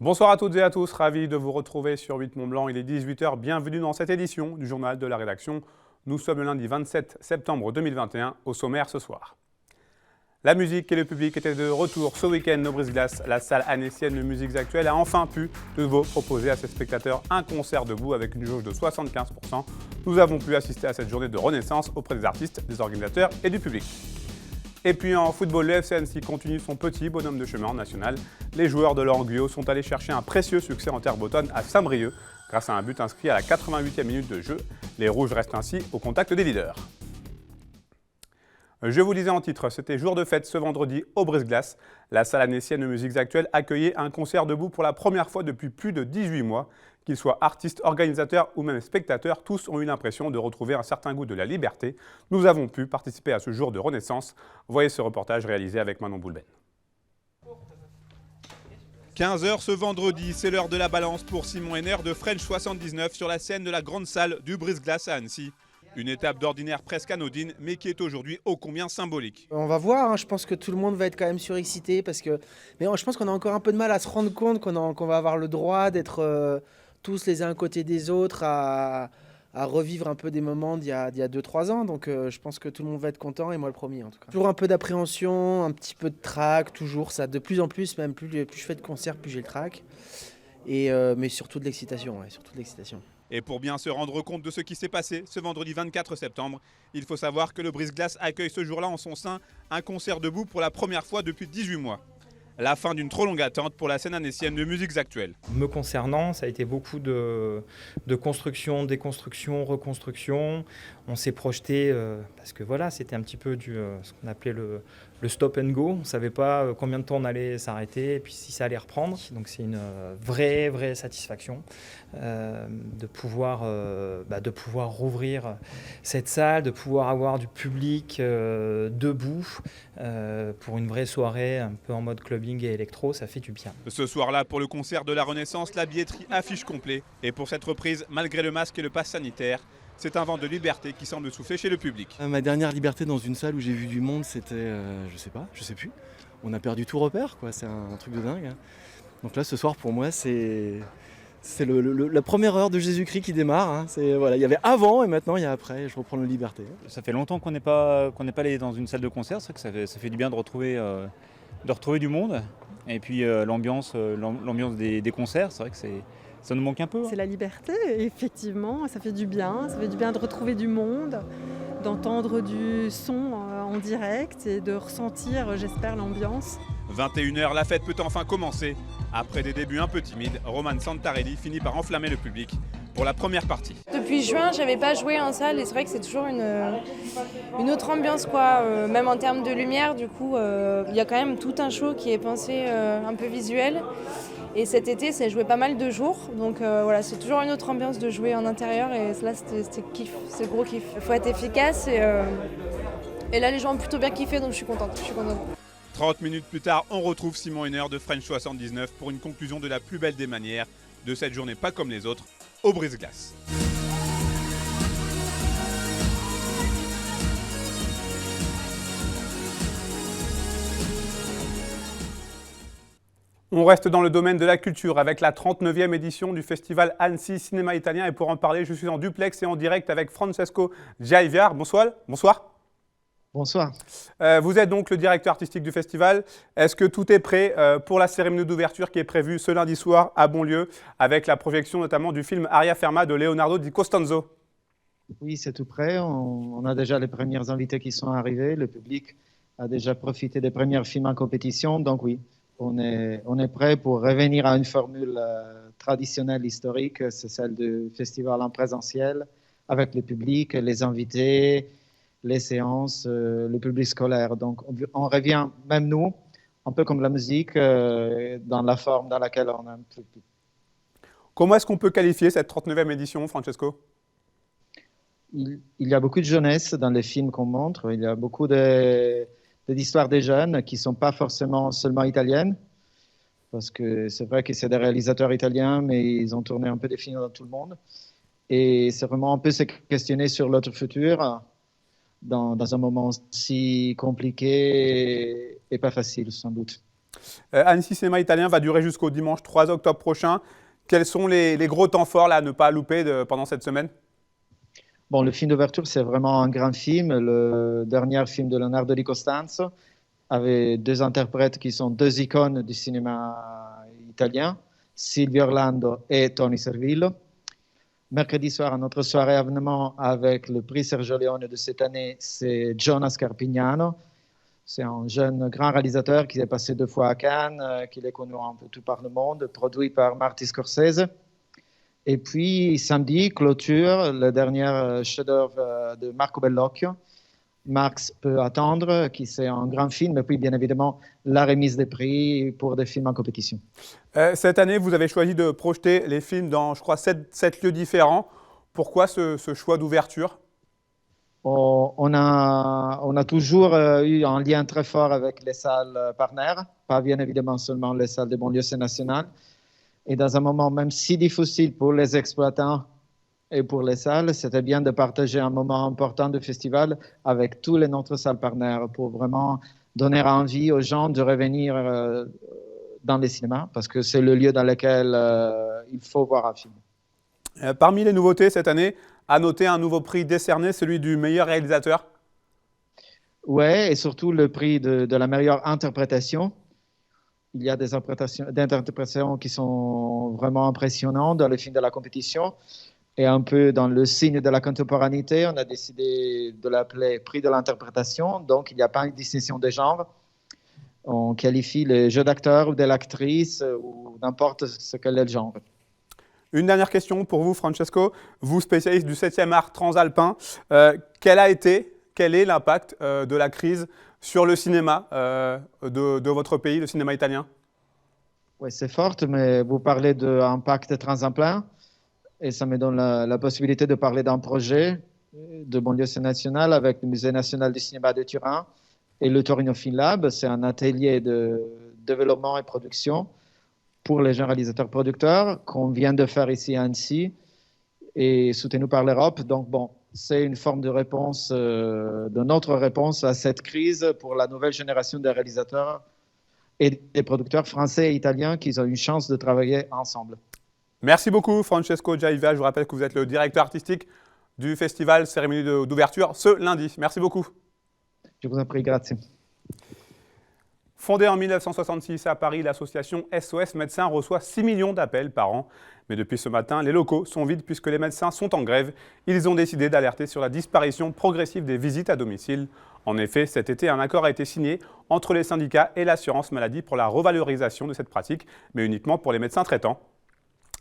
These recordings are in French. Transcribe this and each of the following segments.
Bonsoir à toutes et à tous, ravi de vous retrouver sur 8 Mont Blanc. Il est 18h, bienvenue dans cette édition du journal de la rédaction. Nous sommes le lundi 27 septembre 2021, au sommaire ce soir. La musique et le public étaient de retour ce week-end au Brise-Glace. La salle annécienne de musiques actuelles a enfin pu de nouveau proposer à ses spectateurs un concert debout avec une jauge de 75%. Nous avons pu assister à cette journée de renaissance auprès des artistes, des organisateurs et du public. Et puis en football, le FC Annecy continue son petit bonhomme de chemin en national. Les joueurs de Laurent Guyot sont allés chercher un précieux succès en terre bretonne à Saint-Brieuc. Grâce à un but inscrit à la 88e minute de jeu, les Rouges restent ainsi au contact des leaders. Je vous disais en titre, c'était jour de fête ce vendredi au Brise-Glace. La salle annécienne de musiques actuelles accueillait un concert debout pour la première fois depuis plus de 18 mois. Qu'ils soient artistes, organisateurs ou même spectateurs, tous ont eu l'impression de retrouver un certain goût de la liberté. Nous avons pu participer à ce jour de renaissance. Voyez ce reportage réalisé avec Manon Boulben. 15h ce vendredi, c'est l'heure de la balance pour Simon Henner de French 79 sur la scène de la grande salle du Brise-Glace à Annecy. Une étape d'ordinaire presque anodine, mais qui est aujourd'hui ô combien symbolique. On va voir, hein. Je pense que tout le monde va être quand même surexcité parce que... Mais je pense qu'on a encore un peu de mal à se rendre compte qu'on va avoir le droit d'être tous les uns à côté des autres à revivre un peu des moments d'il y a 2-3 ans. Donc je pense que tout le monde va être content et moi le premier en tout cas. Toujours un peu d'appréhension, un petit peu de trac, toujours ça. De plus en plus, même plus je fais de concerts, plus j'ai le trac. Mais surtout de l'excitation, surtout de l'excitation. Et pour bien se rendre compte de ce qui s'est passé ce vendredi 24 septembre, il faut savoir que le Brise-Glace accueille ce jour-là en son sein un concert debout pour la première fois depuis 18 mois. La fin d'une trop longue attente pour la scène annécienne de musiques actuelles. Me concernant, ça a été beaucoup de construction, déconstruction, reconstruction. On s'est projeté, parce que voilà, c'était un petit peu ce qu'on appelait le stop and go. On ne savait pas combien de temps on allait s'arrêter et puis si ça allait reprendre. Donc c'est une vraie satisfaction de pouvoir rouvrir cette salle, de pouvoir avoir du public debout pour une vraie soirée un peu en mode clubbing et électro, ça fait du bien. Ce soir-là, pour le concert de la Renaissance, la billetterie affiche complet. Et pour cette reprise, malgré le masque et le pass sanitaire, c'est un vent de liberté qui semble souffler chez le public. Ma dernière liberté dans une salle où j'ai vu du monde, c'était, je sais plus. On a perdu tout repère, quoi. C'est un truc de dingue. Donc là, ce soir, pour moi, c'est la première heure de Jésus-Christ qui démarre. Hein. Voilà, il y avait avant et maintenant il y a après. Je reprends la liberté. Ça fait longtemps qu'on n'est pas allé dans une salle de concert. C'est vrai que ça fait du bien de retrouver du monde. Et puis l'ambiance des concerts, c'est vrai que ça nous manque un peu. C'est la liberté, effectivement, ça fait du bien. Ça fait du bien de retrouver du monde, d'entendre du son en direct et de ressentir, j'espère, l'ambiance. 21h, la fête peut enfin commencer. Après des débuts un peu timides, Roman Santarelli finit par enflammer le public pour la première partie. Depuis juin, j'avais pas joué en salle et c'est vrai que c'est toujours une autre ambiance, quoi. Même en termes de lumière, du coup, il y a quand même tout un show qui est pensé un peu visuel. Et cet été, c'est joué pas mal de jours, donc voilà, c'est toujours une autre ambiance de jouer en intérieur et là, c'était kiff, c'est gros kiff. Il faut être efficace et là, les gens ont plutôt bien kiffé, donc je suis contente. 30 minutes plus tard, on retrouve Simon Henner de French 79 pour une conclusion de la plus belle des manières de cette journée pas comme les autres, au Brise-Glace. On reste dans le domaine de la culture avec la 39e édition du festival Annecy Cinéma Italien. Et pour en parler, je suis en duplex et en direct avec Francesco Giaiviar. Bonsoir. Bonsoir. Vous êtes donc le directeur artistique du festival. Est-ce que tout est prêt pour la cérémonie d'ouverture qui est prévue ce lundi soir à Bonlieu avec la projection notamment du film Aria Ferma de Leonardo Di Costanzo? Oui, c'est tout prêt. On a déjà les premiers invités qui sont arrivés. Le public a déjà profité des premiers films en compétition. Donc oui, on est prêt pour revenir à une formule traditionnelle historique. C'est celle du festival en présentiel avec le public, les invités, les séances, le public scolaire. Donc, on revient, même nous, un peu comme la musique, dans la forme dans laquelle on aime tout. Comment est-ce qu'on peut qualifier cette 39e édition, Francesco? Il y a beaucoup de jeunesse dans les films qu'on montre. Il y a beaucoup d'histoires des jeunes qui ne sont pas forcément seulement italiennes. Parce que c'est vrai que c'est des réalisateurs italiens, mais ils ont tourné un peu des films dans tout le monde. Et c'est vraiment un peu se questionner sur notre futur dans un moment si compliqué et pas facile, sans doute. Annecy Cinéma Italien va durer jusqu'au dimanche 3 octobre prochain. Quels sont les gros temps forts là, à ne pas louper pendant cette semaine? Bon, le film d'ouverture, c'est vraiment un grand film, le dernier film de Leonardo Di Costanzo, avec deux interprètes qui sont deux icônes du cinéma italien, Silvio Orlando et Tony Servillo. Mercredi soir, notre soirée événement avec le prix Sergio Leone de cette année, c'est Jonas Carpignano. C'est un jeune grand réalisateur qui est passé 2 fois à Cannes, qui est connu un peu tout par le monde, produit par Martin Scorsese. Et puis samedi, clôture, le dernier chef-d'œuvre de Marco Bellocchio, Max peut attendre, qui c'est un grand film, et puis bien évidemment la remise des prix pour des films en compétition. Cette année, vous avez choisi de projeter les films dans, je crois, 7 lieux différents. Pourquoi ce choix d'ouverture? On a toujours eu un lien très fort avec les salles partenaires, pas bien évidemment seulement les salles de banlieue nationale. Et dans un moment même si difficile pour les exploitants et pour les salles, c'était bien de partager un moment important de festival avec tous les autres salles partenaires pour vraiment donner envie aux gens de revenir dans les cinémas parce que c'est le lieu dans lequel il faut voir un film. Parmi les nouveautés cette année, à noter un nouveau prix décerné, celui du meilleur réalisateur. Oui, et surtout le prix de la meilleure interprétation. Il y a des interprétations qui sont vraiment impressionnantes dans le film de la compétition. Et un peu dans le signe de la contemporanéité, on a décidé de l'appeler prix de l'interprétation. Donc, il n'y a pas une distinction de genre. On qualifie le jeu d'acteur ou de l'actrice ou n'importe ce qu'est le genre. Une dernière question pour vous, Francesco. Vous, spécialiste du 7e art transalpin, quel est l'impact de la crise sur le cinéma de votre pays, le cinéma italien? Oui, c'est fort, mais vous parlez d'impact transalpin et ça me donne la possibilité de parler d'un projet de banlieue nationale avec le Musée national du cinéma de Turin et le Torino Film Lab. C'est un atelier de développement et production pour les jeunes réalisateurs-producteurs qu'on vient de faire ici à Annecy et soutenu par l'Europe. Donc, bon, c'est une forme de réponse, de notre réponse à cette crise pour la nouvelle génération de réalisateurs et des producteurs français et italiens qui ont une chance de travailler ensemble. Merci beaucoup, Francesco Giaiva. Je vous rappelle que vous êtes le directeur artistique du festival cérémonie d'ouverture ce lundi. Merci beaucoup. Je vous en prie, grazie. Fondée en 1966 à Paris, l'association SOS Médecins reçoit 6 millions d'appels par an. Mais depuis ce matin, les locaux sont vides puisque les médecins sont en grève. Ils ont décidé d'alerter sur la disparition progressive des visites à domicile. En effet, cet été, un accord a été signé entre les syndicats et l'assurance maladie pour la revalorisation de cette pratique, mais uniquement pour les médecins traitants.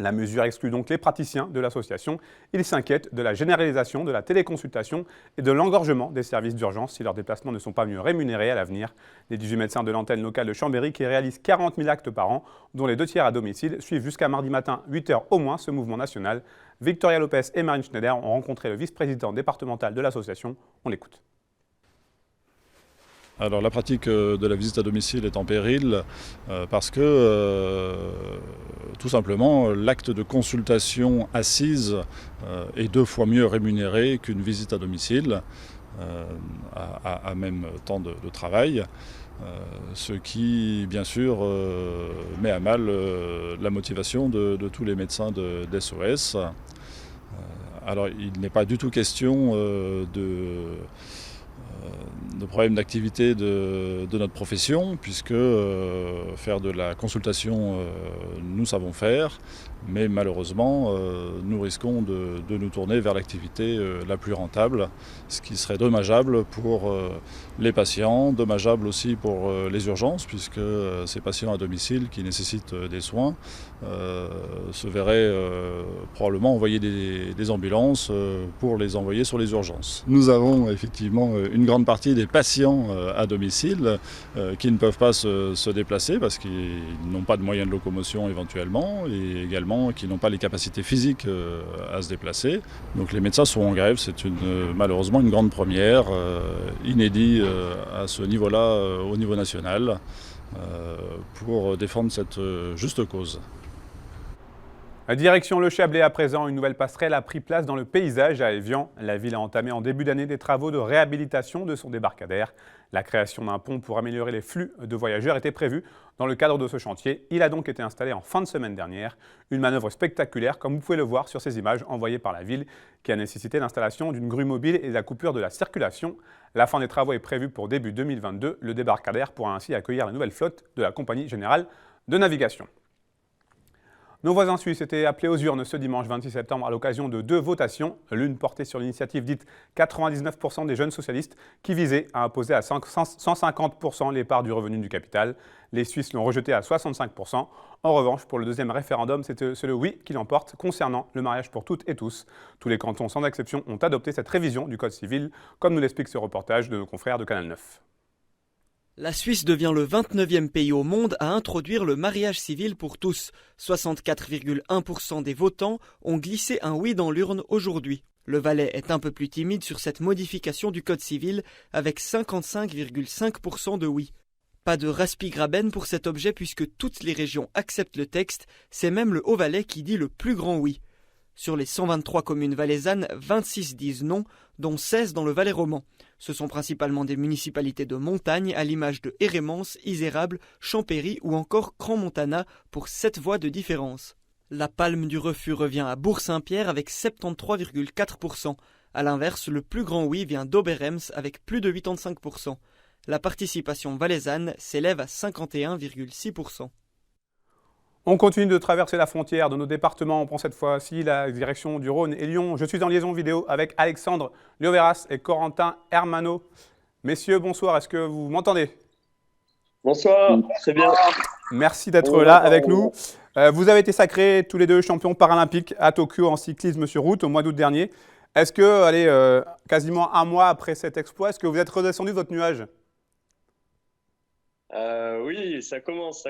La mesure exclut donc les praticiens de l'association. Ils s'inquiètent de la généralisation de la téléconsultation et de l'engorgement des services d'urgence si leurs déplacements ne sont pas mieux rémunérés à l'avenir. Les 18 médecins de l'antenne locale de Chambéry qui réalisent 40 000 actes par an, dont les 2 tiers à domicile, suivent jusqu'à mardi matin 8 h au moins ce mouvement national. Victoria Lopez et Marine Schneider ont rencontré le vice-président départemental de l'association. On l'écoute. Alors la pratique de la visite à domicile est en péril parce que tout simplement l'acte de consultation assise est 2 fois mieux rémunéré qu'une visite à domicile à même temps de travail. Ce qui, bien sûr, met à mal la motivation de tous les médecins d'SOS. Alors il n'est pas du tout question de problèmes d'activité de notre profession, puisque faire de la consultation, nous savons faire, mais malheureusement, nous risquons de nous tourner vers l'activité la plus rentable, ce qui serait dommageable pour les patients, dommageable aussi pour les urgences, puisque ces patients à domicile qui nécessitent des soins se verraient probablement envoyer des ambulances pour les envoyer sur les urgences. Nous avons effectivement une grande partie des patients à domicile qui ne peuvent pas se déplacer parce qu'ils n'ont pas de moyens de locomotion éventuellement et également qui n'ont pas les capacités physiques à se déplacer. Donc les médecins sont en grève, c'est malheureusement une grande première, inédite à ce niveau-là au niveau national pour défendre cette juste cause. Direction le Chablais à présent, une nouvelle passerelle a pris place dans le paysage à Évian. La ville a entamé en début d'année des travaux de réhabilitation de son débarcadère. La création d'un pont pour améliorer les flux de voyageurs était prévue dans le cadre de ce chantier. Il a donc été installé en fin de semaine dernière. Une manœuvre spectaculaire, comme vous pouvez le voir sur ces images envoyées par la ville, qui a nécessité l'installation d'une grue mobile et la coupure de la circulation. La fin des travaux est prévue pour début 2022. Le débarcadère pourra ainsi accueillir la nouvelle flotte de la Compagnie Générale de Navigation. Nos voisins suisses étaient appelés aux urnes ce dimanche 26 septembre à l'occasion de 2 votations, l'une portée sur l'initiative dite 99% des jeunes socialistes qui visait à imposer à 150% les parts du revenu du capital. Les Suisses l'ont rejeté à 65%. En revanche, pour le deuxième référendum, c'est le oui qui l'emporte concernant le mariage pour toutes et tous. Tous les cantons sans exception ont adopté cette révision du Code civil, comme nous l'explique ce reportage de nos confrères de Canal 9. La Suisse devient le 29e pays au monde à introduire le mariage civil pour tous. 64,1% des votants ont glissé un oui dans l'urne aujourd'hui. Le Valais est un peu plus timide sur cette modification du Code civil avec 55,5% de oui. Pas de Raspigraben pour cet objet puisque toutes les régions acceptent le texte, c'est même le Haut-Valais qui dit le plus grand oui. Sur les 123 communes valaisannes, 26 disent non, dont 16 dans le Valais roman. Ce sont principalement des municipalités de montagne à l'image de Hérémence, Isérable, Champéry ou encore Crans-Montana pour 7 voix de différence. La palme du refus revient à Bourg-Saint-Pierre avec 73,4%. A l'inverse, le plus grand oui vient d'Oberems avec plus de 85%. La participation valaisanne s'élève à 51,6%. On continue de traverser la frontière de nos départements. On prend cette fois-ci la direction du Rhône et Lyon. Je suis en liaison vidéo avec Alexandre Lioveras et Corentin Hermano. Messieurs, bonsoir. Est-ce que vous m'entendez? Bonsoir, très bien. Merci d'être là avec nous. Vous avez été sacrés tous les deux champions paralympiques à Tokyo en cyclisme sur route au mois d'août dernier. Est-ce que, quasiment un mois après cet exploit, est-ce que vous êtes redescendu de votre nuage? Oui, ça commence.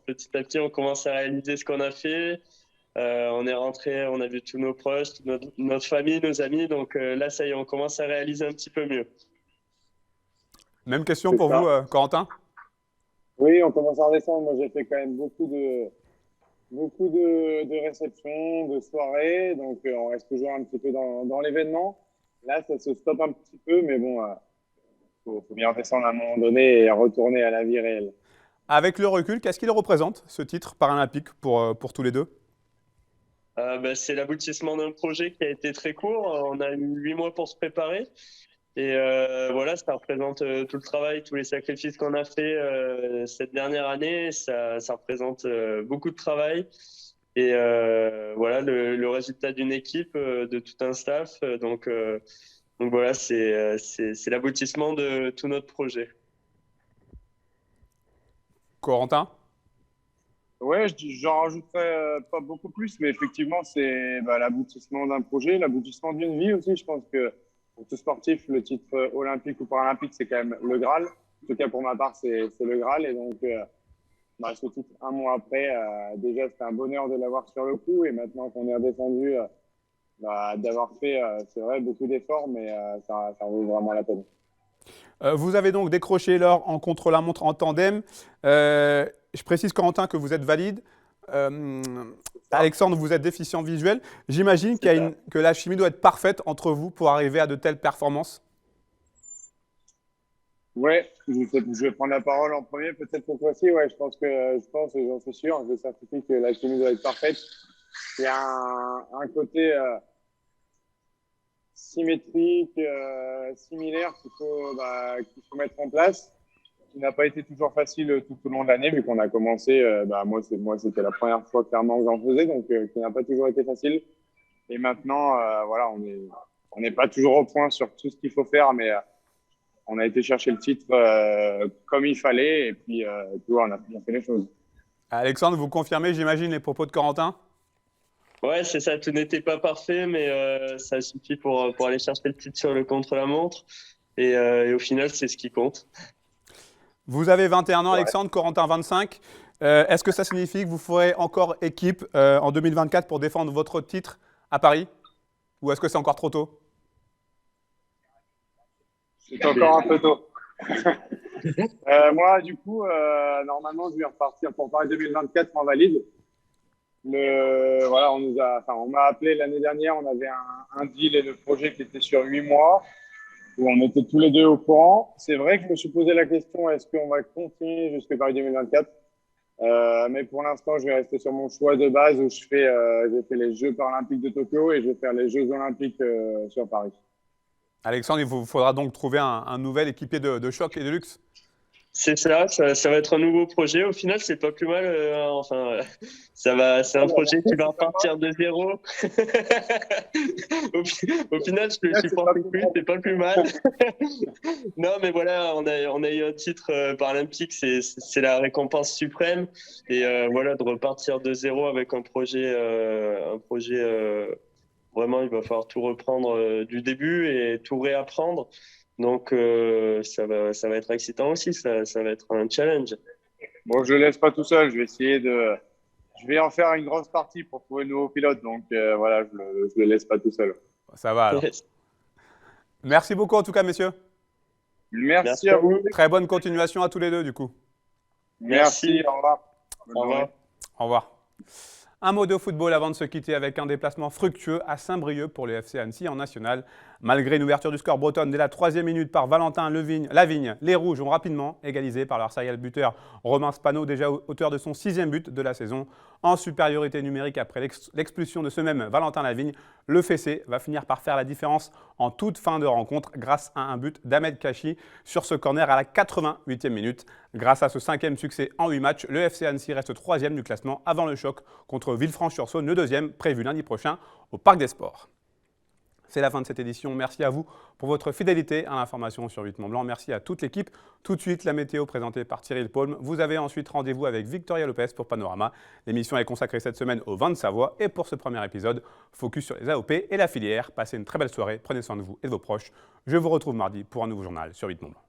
Petit à petit, on commence à réaliser ce qu'on a fait. On est rentré, on a vu tous nos proches, notre famille, nos amis. Donc là, ça y est, on commence à réaliser un petit peu mieux. Même question pour vous, Corentin? Oui, on commence à redescendre. Moi, j'ai fait quand même beaucoup de réceptions, de soirées. Donc, on reste toujours un petit peu dans l'événement. Là, ça se stoppe un petit peu, mais bon, faut bien redescendre à un moment donné et retourner à la vie réelle. Avec le recul, qu'est-ce qu'il représente, ce titre paralympique, pour tous les deux? C'est l'aboutissement d'un projet qui a été très court. On a eu 8 mois pour se préparer. Et voilà, ça représente tout le travail, tous les sacrifices qu'on a fait cette dernière année. Ça représente beaucoup de travail. Et voilà, le résultat d'une équipe, de tout un staff. Donc voilà, c'est l'aboutissement de tout notre projet. Corentin? Ouais, j'en rajouterais pas beaucoup plus, mais effectivement, c'est l'aboutissement d'un projet, l'aboutissement d'une vie aussi. Je pense que pour tout sportif, le titre olympique ou paralympique, c'est quand même le Graal. En tout cas, pour ma part, c'est le Graal. Et donc, ce titre, un mois après, déjà, c'était un bonheur de l'avoir sur le coup. Et maintenant qu'on est redescendu, d'avoir fait, c'est vrai, beaucoup d'efforts, mais ça vaut vraiment la peine. Vous avez donc décroché l'or en contre-la-montre en tandem. Je précise, Corentin, que vous êtes valide. Alexandre, vous êtes déficient visuel. J'imagine que la chimie doit être parfaite entre vous pour arriver à de telles performances. Ouais, je vais prendre la parole en premier, peut-être cette fois-ci. Ouais, je pense et j'en suis sûr, je certifie que la chimie doit être parfaite. Il y a un côté symétrique, similaire qu'il faut mettre en place, qui n'a pas été toujours facile tout au long de l'année, vu qu'on a commencé, moi c'était la première fois clairement que j'en faisais, donc qui n'a pas toujours été facile. Et maintenant, voilà, on n'est pas toujours au point sur tout ce qu'il faut faire, mais on a été chercher le titre comme il fallait, et puis on a bien fait les choses. Alexandre, vous confirmez, j'imagine, les propos de Corentin? Ouais, c'est ça, tout n'était pas parfait, mais ça suffit pour aller chercher le titre sur le contre-la-montre. Et au final, c'est ce qui compte. Vous avez 21 ans, Alexandre, Corentin 25. Est-ce que ça signifie que vous ferez encore équipe en 2024 pour défendre votre titre à Paris? Ou est-ce que c'est encore trop tôt? C'est encore un peu tôt. Moi, du coup, normalement, je vais repartir pour Paris 2024 en valide. Voilà, on m'a appelé l'année dernière, on avait un deal et le projet qui était sur 8 mois, où on était tous les deux au courant. C'est vrai que je me suis posé la question, est-ce qu'on va continuer jusqu'à Paris 2024 ? Mais pour l'instant, je vais rester sur mon choix de base où j'ai fait les Jeux paralympiques de Tokyo et je vais faire les Jeux olympiques sur Paris. Alexandre, il vous faudra donc trouver un nouvel équipier de choc et de luxe. C'est ça va être un nouveau projet. Au final, c'est pas plus mal. C'est un projet qui va repartir de zéro. Au final, je ne supporte plus, c'est pas plus mal. Non, mais voilà, on a eu un titre paralympique, c'est la récompense suprême. Et voilà, de repartir de zéro avec un projet vraiment, il va falloir tout reprendre du début et tout réapprendre. Donc, ça va être excitant aussi, ça va être un challenge. Bon, je ne le laisse pas tout seul, je vais en faire une grosse partie pour trouver le nouveau pilote, donc voilà, je ne le laisse pas tout seul. Ça va alors. Merci beaucoup en tout cas, messieurs. Merci à vous. Très bonne continuation à tous les deux du coup. Merci, au revoir. Au revoir. Au revoir. Un mot de football avant de se quitter avec un déplacement fructueux à Saint-Brieuc pour le FC Annecy en national. Malgré une ouverture du score bretonne dès la 3e minute par Valentin Lavigne, les Rouges ont rapidement égalisé par leur serial buteur Romain Spano, déjà auteur de son 6e but de la saison. En supériorité numérique après l'expulsion de ce même Valentin Lavigne, le Fessé va finir par faire la différence en toute fin de rencontre grâce à un but d'Ahmed Kachi sur ce corner à la 88e minute. Grâce à ce 5e succès en 8 matchs, le FC Annecy reste 3e du classement avant le choc contre Villefranche-sur-Saône, le 2e prévu lundi prochain au Parc des Sports. C'est la fin de cette édition. Merci à vous pour votre fidélité à l'information sur 8 Mont-Blanc. Merci à toute l'équipe. Tout de suite, la météo présentée par Thierry Lepaume. Vous avez ensuite rendez-vous avec Victoria Lopez pour Panorama. L'émission est consacrée cette semaine au vin de Savoie. Et pour ce premier épisode, focus sur les AOP et la filière. Passez une très belle soirée. Prenez soin de vous et de vos proches. Je vous retrouve mardi pour un nouveau journal sur 8 Mont-Blanc.